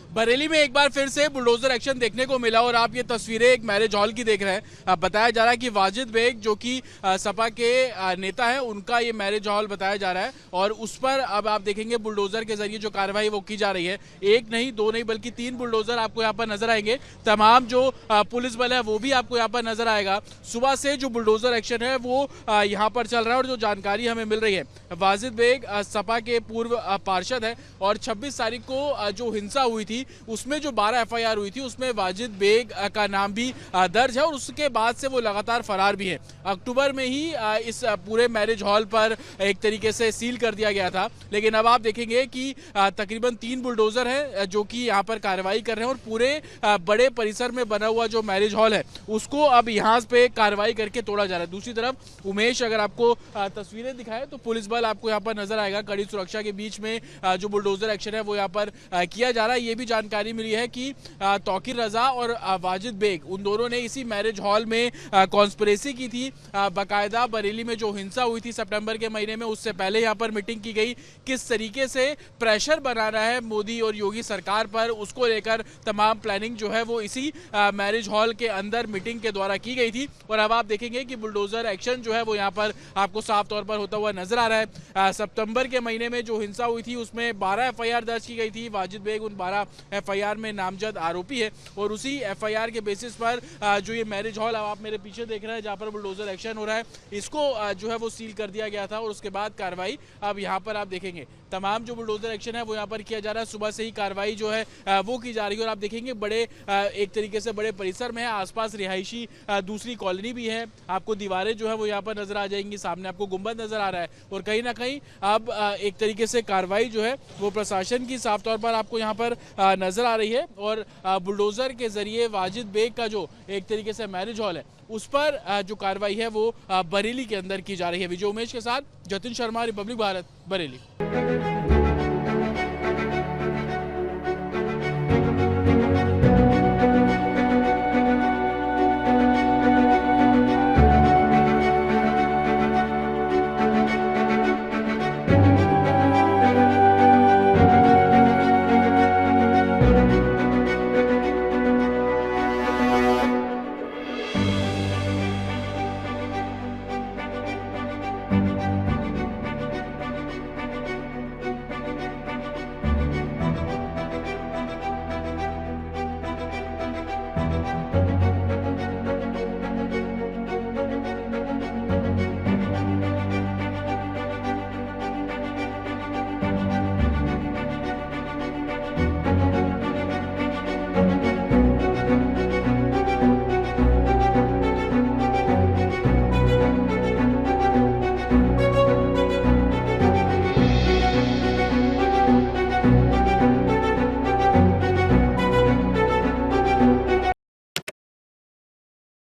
बरेली में एक बार फिर से बुलडोजर एक्शन देखने को मिला और आप ये तस्वीरें एक मैरिज हॉल की देख रहे हैं। बताया जा रहा है कि वाजिद बेग जो कि सपा के नेता है, उनका ये मैरिज हॉल बताया जा रहा है और उस पर अब आप देखेंगे बुलडोजर के जरिए जो कार्रवाई वो की जा रही है। एक नहीं, दो नहीं, बल्कि 3 बुलडोजर आपको यहाँ पर नजर आएंगे। तमाम जो पुलिस बल है वो भी आपको यहाँ पर नजर आएगा। सुबह से जो बुलडोजर एक्शन है वो यहाँ पर चल रहा है और जो जानकारी हमें मिल रही है, वाजिद बेग सपा के पूर्व पार्षद है और 26 तारीख को जो हिंसा हुई थी उसमें जो 12 एफआईआर हुई थी उसमें वाजिद बेग का नाम भी दर्ज है और उसके बाद से वो लगातार फरार भी है। अक्टूबर में ही इस पूरे मैरिज हॉल पर एक तरीके से सील कर दिया गया था, लेकिन अब आप देखेंगे कि तकरीबन 3 बुलडोजर हैं जो कि यहाँ पर कार्रवाई कर रहे हैं और पूरे बड़े परिसर में बना हुआ जो मैरिज हॉल है उसको अब यहाँ पे कार्रवाई करके तोड़ा जा रहा है। दूसरी तरफ उमेश, अगर आपको तस्वीरें दिखाए तो पुलिस बल आपको यहाँ पर नजर आएगा। कड़ी सुरक्षा के बीच में जो बुलडोजर एक्शन है वो यहाँ पर किया जा रहा है। ये भी जानकारी मिली है कि तौकीर रजा और वाजिद बेग उन दोनों ने इसी मैरिज हॉल में कॉन्स्पिरेसी की थी। बाकायदा बरेली में जो हिंसा हुई थी सितंबर के महीने में, उससे पहले यहाँ पर मीटिंग की गई। किस तरीके से प्रेशर बनाना है मोदी और योगी सरकार पर, उसको लेकर तमाम प्लानिंग जो है वो इसी मैरिज हॉल के अंदर मीटिंग के द्वारा की गई थी। और अब आप देखेंगे कि बुलडोजर एक्शन जो है वो यहाँ पर आपको साफ तौर पर होता हुआ नजर आ रहा है। सितंबर के महीने में जो हिंसा हुई थी उसमें 12 एफआईआर दर्ज की गई थी। वाजिद बेग उन 12 एफआईआर में नामजद आरोपी है और उसी एफआईआर के बेसिस पर जो ये मैरिज हॉल आप मेरे पीछे देख रहे हैं जहां पर बुलडोजर एक्शन हो रहा है, इसको जो है वो सील कर दिया गया था और उसके बाद कार्रवाई अब यहाँ पर आप देखेंगे तमाम जो बुलडोजर एक्शन है वो यहाँ पर किया जा रहा है। सुबह से ही कार्रवाई जो है वो की जा रही है और आप देखेंगे बड़े एक तरीके से बड़े परिसर में है। आसपास रिहायशी दूसरी कॉलोनी भी है। आपको दीवारें जो है वो यहाँ पर नजर आ जाएंगी, सामने आपको गुंबद नजर आ रहा है और कहीं ना कहीं अब एक तरीके से कार्रवाई जो है वो प्रशासन की साफ तौर पर आपको यहाँ पर नजर आ रही है और बुलडोजर के जरिए वाजिद बेग का जो एक तरीके से मैरिज हॉल है उस पर जो कार्रवाई है वो बरेली के अंदर की जा रही है। विजय उमेश के साथ जतिन शर्मा, रिपब्लिक भारत, बरेली।